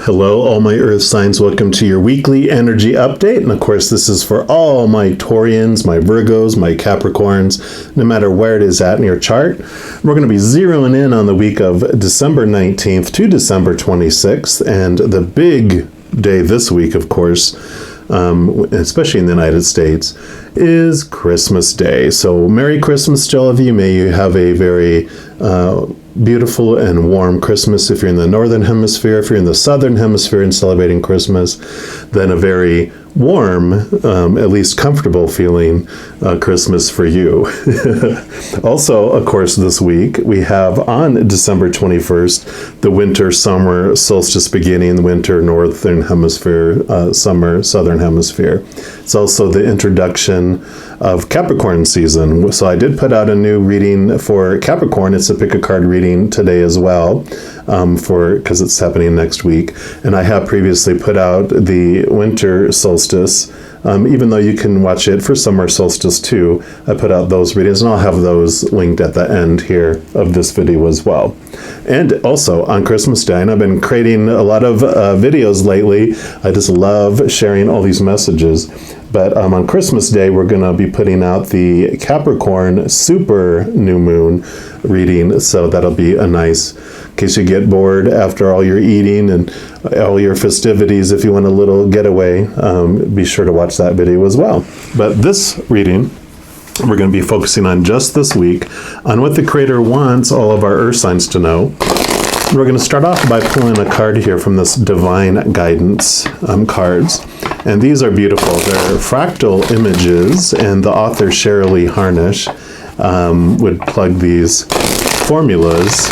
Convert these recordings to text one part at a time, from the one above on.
Hello, all my earth signs. Welcome to your weekly energy update. And of course, this is for all my Taurians, my Virgos, my Capricorns, no matter where it is at in your chart. We're going to be zeroing in on the week of December 19th to December 26th. And the big day this week, of course, especially in the United States, is Christmas Day. So Merry Christmas to all of you. May you have a very beautiful and warm Christmas if you're in the Northern Hemisphere. If you're in the Southern Hemisphere and celebrating Christmas, then a very warm, at least comfortable feeling Christmas for you. Also, of course, this week we have on December 21st, the winter-summer solstice beginning, the winter Northern Hemisphere, summer Southern Hemisphere. It's also the introduction of Capricorn season. So I did put out a new reading for Capricorn. It's a pick a card reading today as well, because it's happening next week. And I have previously put out the winter solstice, even though you can watch it for summer solstice too. I put out those readings, and I'll have those linked at the end here of this video as well. And also on Christmas Day, and I've been creating a lot of videos lately. I just love sharing all these messages. But on Christmas Day, we're going to be putting out the Capricorn super new moon reading. So that'll be a nice, in case you get bored after all your eating and all your festivities, if you want a little getaway, be sure to watch that video as well. But this reading, we're going to be focusing on just this week, on what the Creator wants all of our earth signs to know. We're going to start off by pulling a card here from this Divine Guidance cards. And these are beautiful. They're fractal images, and the author Shirley Harnish would plug these formulas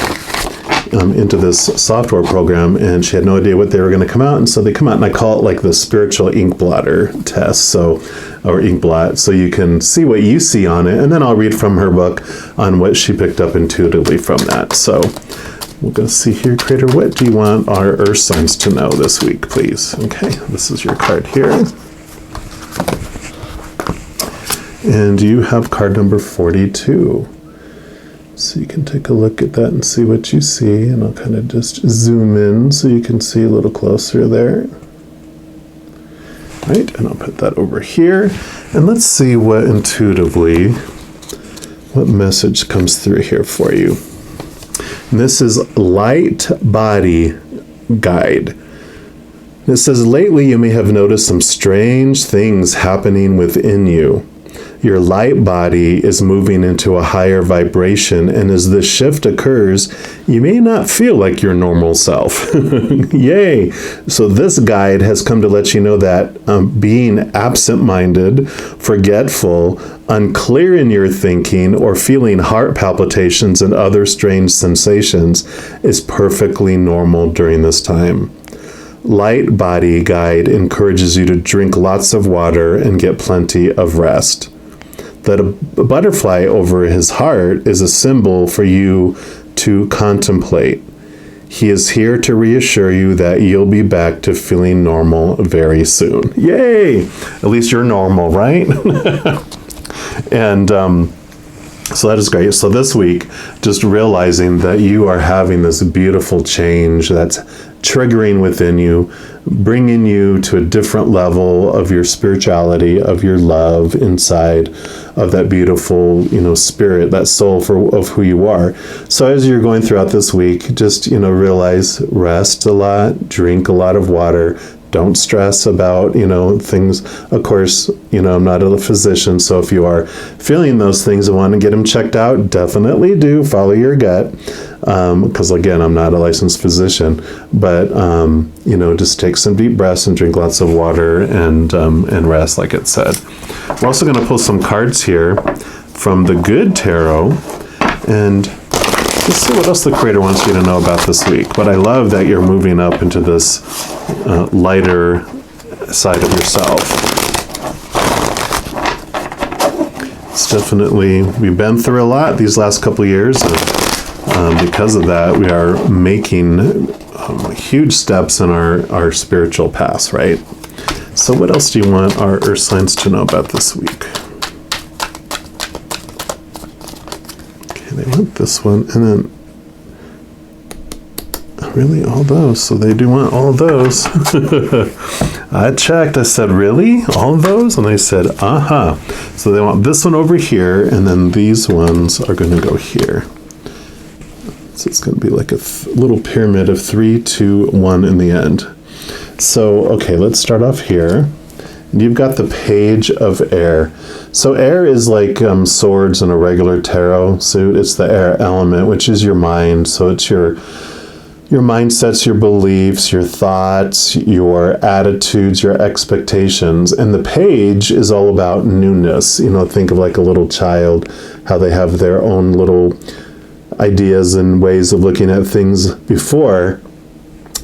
into this software program, and she had no idea what they were going to come out, and so they come out, and I call it like the spiritual ink blotter test, or ink blot, so you can see what you see on it, and then I'll read from her book on what she picked up intuitively from that. So we'll go see here, Creator, what do you want our earth signs to know this week, please? Okay, this is your card here. And you have card number 42. So you can take a look at that and see what you see. And I'll kind of just zoom in so you can see a little closer there. Right, and I'll put that over here. And let's see what intuitively, what message comes through here for you. And this is Light Body Guide. It says, lately you may have noticed some strange things happening within you. Your light body is moving into a higher vibration, and as this shift occurs, you may not feel like your normal self. Yay! So this guide has come to let you know that being absent-minded, forgetful, unclear in your thinking, or feeling heart palpitations and other strange sensations is perfectly normal during this time. Light Body Guide encourages you to drink lots of water and get plenty of rest. That a butterfly over his heart is a symbol for you to contemplate. He is here to reassure you that you'll be back to feeling normal very soon. Yay! At least you're normal, right? And so that is great. So this week, just realizing that you are having this beautiful change that's triggering within you, bringing you to a different level of your spirituality, of your love inside of that beautiful, spirit, that soul of who you are. So as you're going throughout this week, just, realize, rest a lot, drink a lot of water. Don't stress about, things. Of course, I'm not a physician, so if you are feeling those things and want to get them checked out, definitely do. Follow your gut. Because again, I'm not a licensed physician, but, just take some deep breaths and drink lots of water and rest, like it said. We're also going to pull some cards here from the Good Tarot, and let's see what else the Creator wants you to know about this week. But I love that you're moving up into this lighter side of yourself. It's definitely, we've been through a lot these last couple of years. And because of that, we are making huge steps in our spiritual paths, right? So what else do you want our earth signs to know about this week? Okay, they want this one, and then really? All those? So they do want all of those. I checked. I said, really? All of those? And they said, uh-huh. So they want this one over here, and then these ones are going to go here. So it's going to be like a little pyramid of 3, 2, 1 in the end. So, okay, let's start off here. You've got the Page of Air. So air is like swords in a regular tarot suit. It's the air element, which is your mind. So it's your mindsets, your beliefs, your thoughts, your attitudes, your expectations. And the page is all about newness. You know, think of like a little child, how they have their own little ideas and ways of looking at things before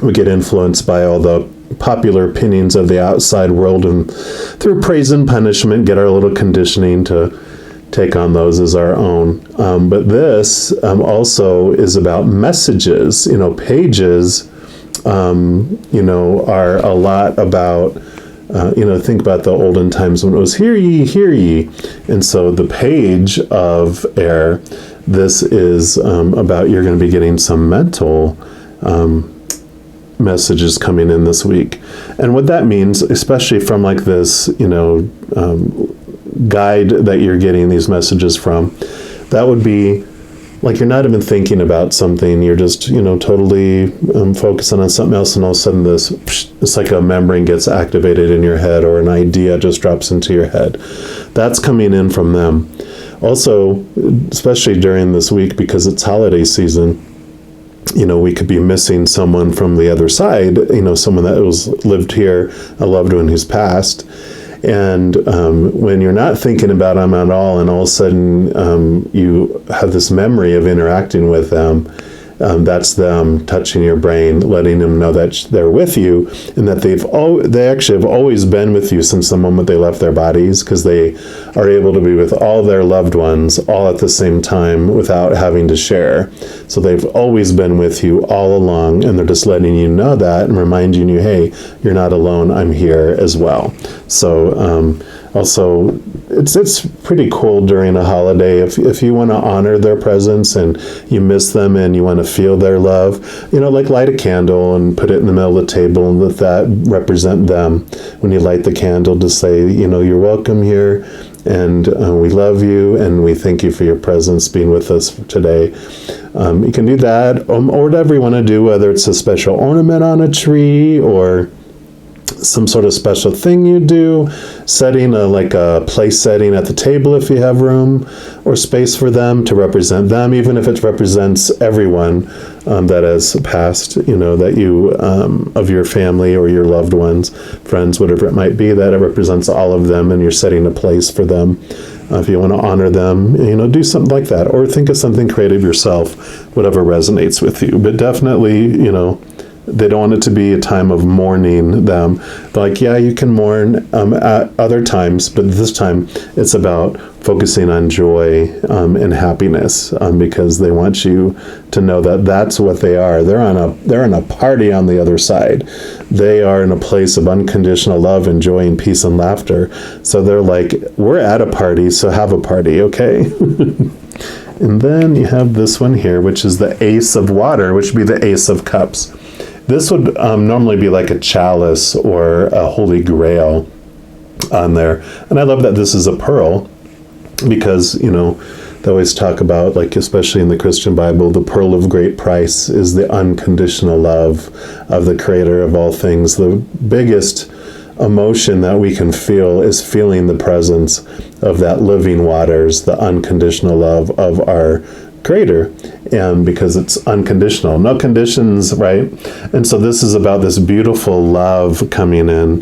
we get influenced by all the popular opinions of the outside world, and through praise and punishment get our little conditioning to take on those as our own. But this also is about messages. You know, pages, you know, are a lot about, you know, think about the olden times when it was hear ye, hear ye. And so the Page of Air, this is about you're going to be getting some mental messages coming in this week. And what that means, especially from like this, you know, guide that you're getting these messages from, that would be like you're not even thinking about something, you're just, you know, totally focusing on something else, and all of a sudden this, it's like a membrane gets activated in your head, or an idea just drops into your head. That's coming in from them. Also, especially during this week, because it's holiday season, you know, we could be missing someone from the other side, you know, someone that lived here, a loved one who's passed. And when you're not thinking about them at all, and all of a sudden you have this memory of interacting with them, that's them touching your brain, letting them know that they're with you, and that they actually have always been with you since the moment they left their bodies, because they are able to be with all their loved ones all at the same time without having to share. So they've always been with you all along, and they're just letting you know that and reminding you, hey, you're not alone, I'm here as well. So also, it's pretty cool during a holiday if you want to honor their presence and you miss them and you want to feel their love, you know, like light a candle and put it in the middle of the table and let that represent them. When you light the candle, to say, you know, you're welcome here, and we love you, and we thank you for your presence being with us today. You can do that, or whatever you want to do, whether it's a special ornament on a tree or some sort of special thing you do, setting like a place setting at the table if you have room or space for them to represent them, even if it represents everyone that has passed, you know, that you, of your family or your loved ones, friends, whatever it might be, that it represents all of them, and you're setting a place for them. If you want to honor them, you know, do something like that, or think of something creative yourself, whatever resonates with you. But definitely, you know, they don't want it to be a time of mourning them. Like, yeah, you can mourn at other times, but this time it's about focusing on joy and happiness, because they want you to know that that's what they are. They're on a party on the other side. They are in a place of unconditional love and joy and peace and laughter. So they're like, we're at a party, so have a party, okay? And then you have this one here, which is the Ace of Water, which would be the Ace of Cups. This would normally be like a chalice or a holy grail on there. And I love that this is a pearl, because, you know, they always talk about, like, especially in the Christian Bible, the pearl of great price is the unconditional love of the Creator of all things. The biggest emotion that we can feel is feeling the presence of that living waters, the unconditional love of our Creator, and because it's unconditional, no conditions, right? And so this is about this beautiful love coming in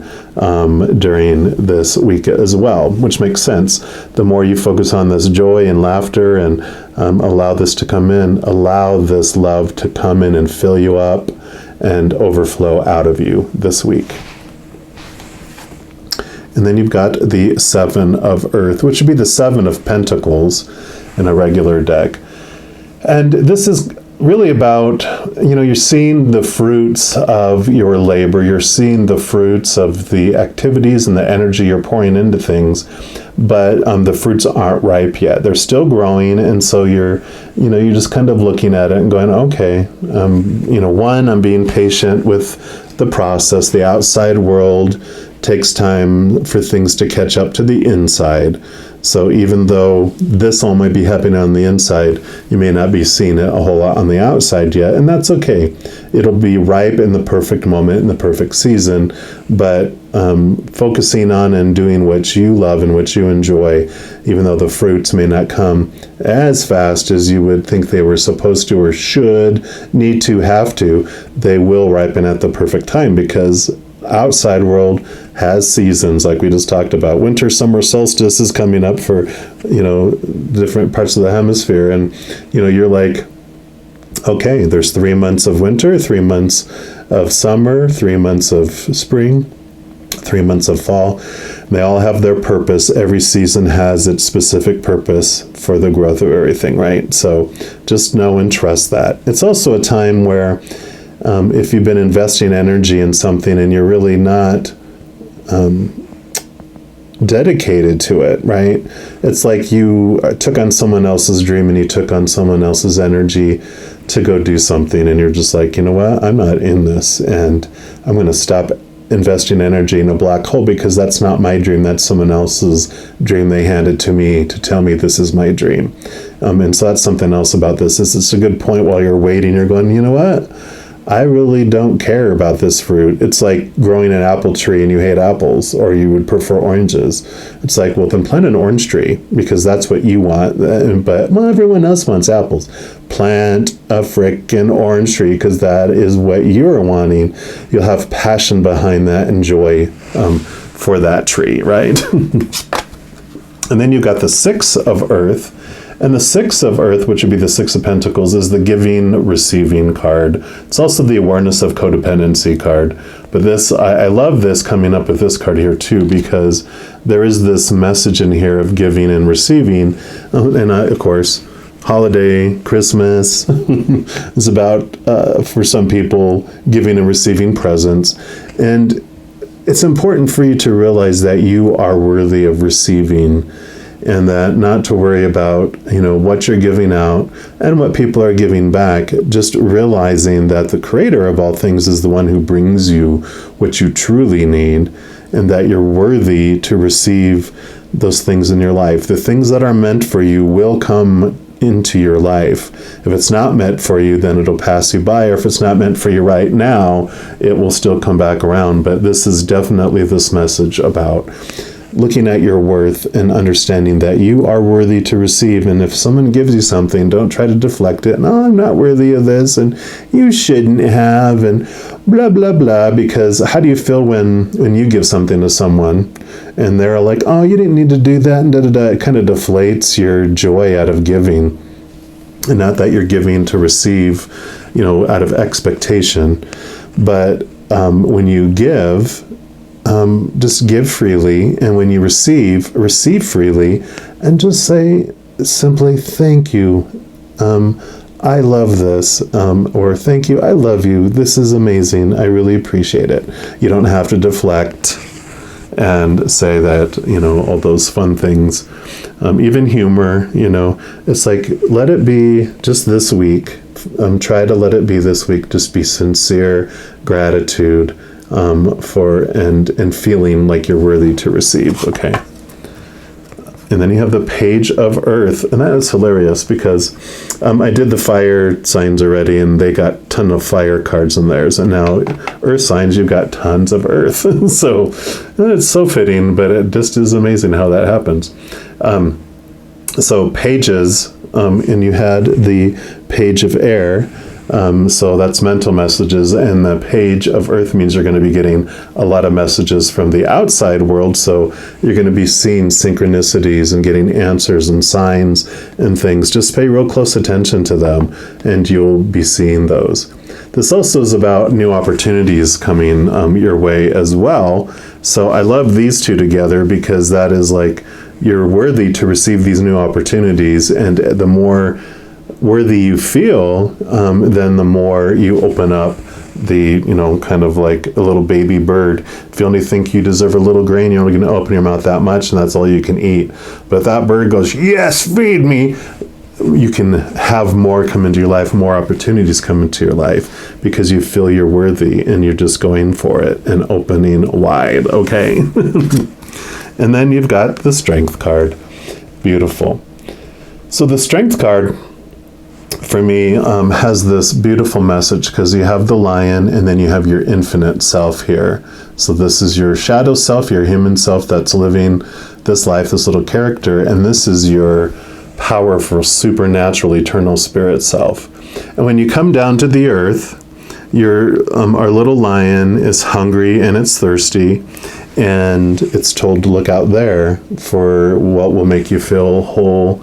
during this week as well, which makes sense. The more you focus on this joy and laughter and allow this to come in, allow this love to come in and fill you up and overflow out of you this week. And then you've got the Seven of Earth, which would be the Seven of Pentacles in a regular deck. And this is really about, you know, you're seeing the fruits of your labor. You're seeing the fruits of the activities and the energy you're pouring into things. but the fruits aren't ripe yet. They're still growing, and so you're just kind of looking at it and going, okay, one, I'm being patient with the process. The outside world takes time for things to catch up to the inside. So even though this all might be happening on the inside, you may not be seeing it a whole lot on the outside yet, and that's okay. It'll be ripe in the perfect moment, in the perfect season, but focusing on and doing what you love and what you enjoy, even though the fruits may not come as fast as you would think they were supposed to or should, need to, have to, they will ripen at the perfect time, because outside world has seasons, like we just talked about. Winter, summer solstice is coming up for, different parts of the hemisphere. And, you're like, okay, there's 3 months of winter, 3 months of summer, 3 months of spring, 3 months of fall. They all have their purpose. Every season has its specific purpose for the growth of everything, right? So just know and trust that. It's also a time where if you've been investing energy in something and you're really not dedicated to it, right? It's like you took on someone else's dream and you took on someone else's energy to go do something, and you're just like, you know what? I'm not in this, and I'm going to stop investing energy in a black hole, because that's not my dream. That's someone else's dream. They handed to me to tell me this is my dream. And so that's something else about this. It's a good point. While you're waiting, you're going, you know what? I really don't care about this fruit. It's like growing an apple tree and you hate apples, or you would prefer oranges. It's like, well, then plant an orange tree, because that's what you want. But, well, everyone else wants apples. Plant a frickin' orange tree, because that is what you're wanting. You'll have passion behind that and joy for that tree, right? And then you've got the 6 of Earth. And the 6 of Earth, which would be the 6 of Pentacles, is the giving, receiving card. It's also the awareness of codependency card. But this, I love this coming up with this card here too, because there is this message in here of giving and receiving. And of course, holiday, Christmas is about, for some people, giving and receiving presents. And it's important for you to realize that you are worthy of receiving, and that not to worry about, what you're giving out and what people are giving back, just realizing that the creator of all things is the one who brings you what you truly need, and that you're worthy to receive those things in your life. The things that are meant for you will come into your life. If it's not meant for you, then it'll pass you by, or if it's not meant for you right now, it will still come back around. But this is definitely this message about looking at your worth and understanding that you are worthy to receive. And if someone gives you something, don't try to deflect it. No, I'm not worthy of this, and you shouldn't have, and blah, blah, blah. Because how do you feel when you give something to someone and they're like, oh, you didn't need to do that, and da-da-da. It kind of deflates your joy out of giving. And not that you're giving to receive, out of expectation. But when you give, just give freely, and when you receive freely, and just say simply, thank you, I love this, or thank you, I love you, this is amazing, I really appreciate it. You don't have to deflect and say that, all those fun things, even humor, it's like, let it be just this week. Try to let it be this week. Just be sincere gratitude for and feeling like you're worthy to receive. Okay. And then you have the Page of Earth, and that is hilarious, because I did the fire signs already, and they got a ton of fire cards in theirs, and now Earth signs, you've got tons of Earth. So it's so fitting, but it just is amazing how that happens. So pages, and you had the Page of Air. So that's mental messages, and the Page of Earth means you're going to be getting a lot of messages from the outside world. So you're going to be seeing synchronicities and getting answers and signs and things. Just pay real close attention to them, and you'll be seeing those. This also is about new opportunities coming your way as well. So I love these two together, because that is like, you're worthy to receive these new opportunities, and the more worthy you feel, then the more you open up the, kind of like a little baby bird. If you only think you deserve a little grain, you're only going to open your mouth that much, and that's all you can eat. But if that bird goes, yes, feed me, you can have more come into your life, more opportunities come into your life, because you feel you're worthy and you're just going for it and opening wide, okay? And then you've got the Strength card. Beautiful. So the Strength card, for me, has this beautiful message, because you have the lion and then you have your infinite self here. So this is your shadow self, your human self that's living this life, this little character, and this is your powerful, supernatural, eternal spirit self. And when you come down to the earth, our little lion is hungry and it's thirsty, and it's told to look out there for what will make you feel whole,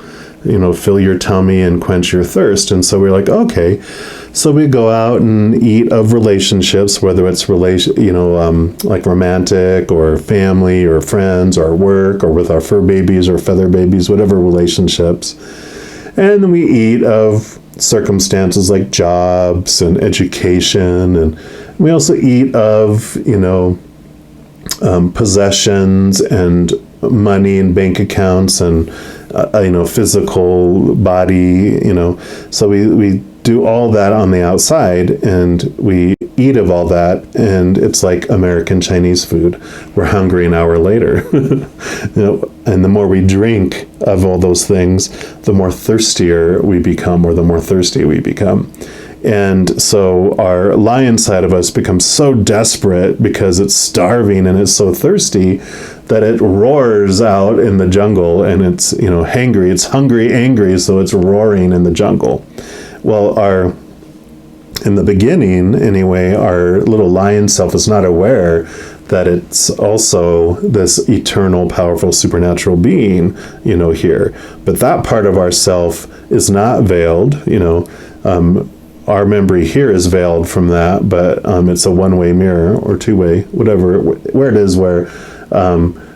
fill your tummy and quench your thirst. And so we're like, okay, so we go out and eat of relationships, whether it's like romantic or family or friends or work or with our fur babies or feather babies, whatever relationships. And then we eat of circumstances like jobs and education. And we also eat of, possessions and money and bank accounts and physical body, so we do all that on the outside, and we eat of all that, and it's like American Chinese food. We're hungry an hour later. And the more we drink of all those things, the more thirstier we become, or the more thirsty we become. And so our lion side of us becomes so desperate because it's starving and it's so thirsty that it roars out in the jungle, and it's, hangry. It's hungry, angry, so it's roaring in the jungle. Well, in the beginning, anyway, our little lion self is not aware that it's also this eternal, powerful, supernatural being, here. But that part of ourself is not veiled, our memory here is veiled from that, but it's a one-way mirror, or two-way, whatever, where it is where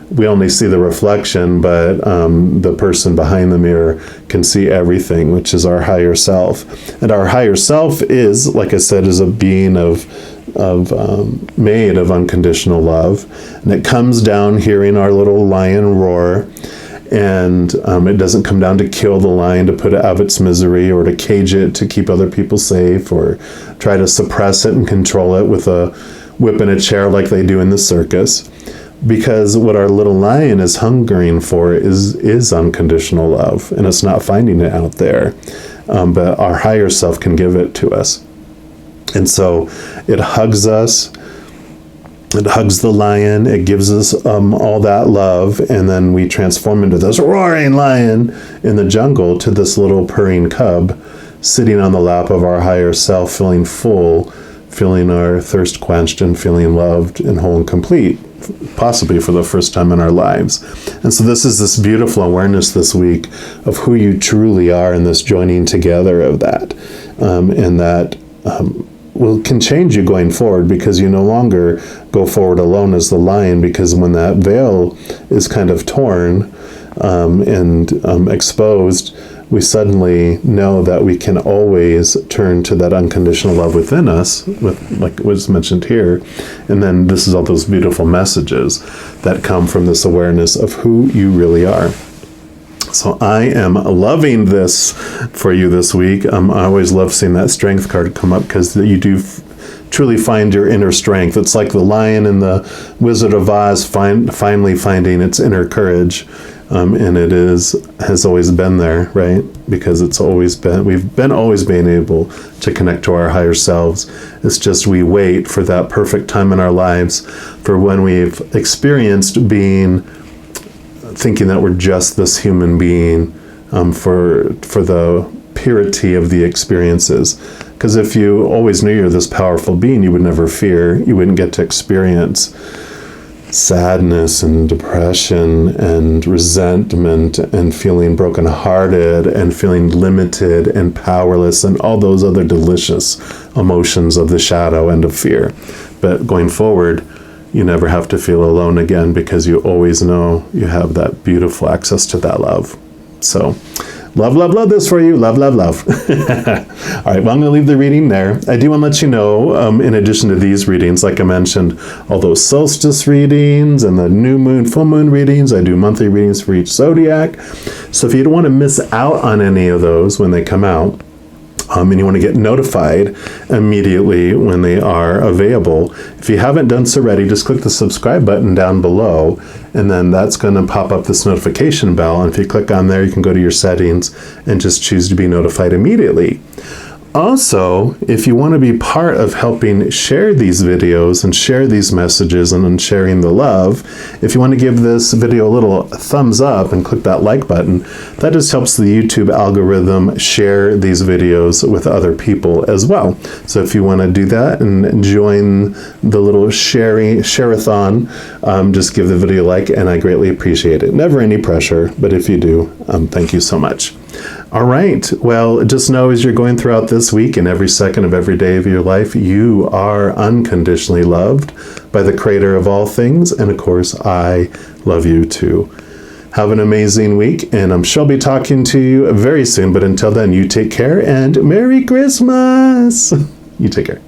we only see the reflection, but the person behind the mirror can see everything, which is our higher self. And our higher self is, like I said, is a being made of unconditional love. And it comes down hearing our little lion roar. And it doesn't come down to kill the lion, to put it out of its misery, or to cage it to keep other people safe, or try to suppress it and control it with a whip and a chair like they do in the circus. Because what our little lion is hungering for is unconditional love, and it's not finding it out there. But our higher self can give it to us. And so it hugs us. It hugs the lion, it gives us all that love, and then we transform into this roaring lion in the jungle, to this little purring cub sitting on the lap of our higher self, feeling full, feeling our thirst quenched, and feeling loved and whole and complete, possibly for the first time in our lives. And so this is this beautiful awareness this week of who you truly are, and this joining together of that, and that can change you going forward, because you no longer go forward alone as the lion, because when that veil is kind of torn and exposed, we suddenly know that we can always turn to that unconditional love within us, like was mentioned here. And then this is all those beautiful messages that come from this awareness of who you really are. So I am loving this for you this week. I always love seeing that Strength card come up, because you do truly find your inner strength. It's like the lion in the Wizard of Oz finally finding its inner courage. And it has always been there, right? Because we've been always being able to connect to our higher selves. It's just we wait for that perfect time in our lives, for when we've experienced thinking that we're just this human being, for the purity of the experiences. Because if you always knew you're this powerful being, you would never fear. You wouldn't get to experience sadness and depression and resentment and feeling brokenhearted and feeling limited and powerless and all those other delicious emotions of the shadow and of fear. But going forward, you never have to feel alone again, because you always know you have that beautiful access to that love. So Love, love, love this for you. Love, love, love. All right, well, I'm going to leave the reading there. I do want to let you know, in addition to these readings, like I mentioned, all those solstice readings and the new moon, full moon readings, I do monthly readings for each zodiac. So if you don't want to miss out on any of those when they come out, and you want to get notified immediately when they are available, if you haven't done so already, just click the subscribe button down below, and then that's going to pop up this notification bell. And if you click on there, you can go to your settings and just choose to be notified immediately. Also, if you want to be part of helping share these videos and share these messages and sharing the love, if you want to give this video a little thumbs up and click that like button, that just helps the YouTube algorithm share these videos with other people as well. So if you want to do that and join the little share-a-thon, just give the video a like, and I greatly appreciate it. Never any pressure, but if you do, thank you so much. All right, well, just know as you're going throughout this week and every second of every day of your life, you are unconditionally loved by the Creator of all things, and of course, I love you too. Have an amazing week, and I'm sure I'll be talking to you very soon, but until then, you take care, and Merry Christmas! You take care.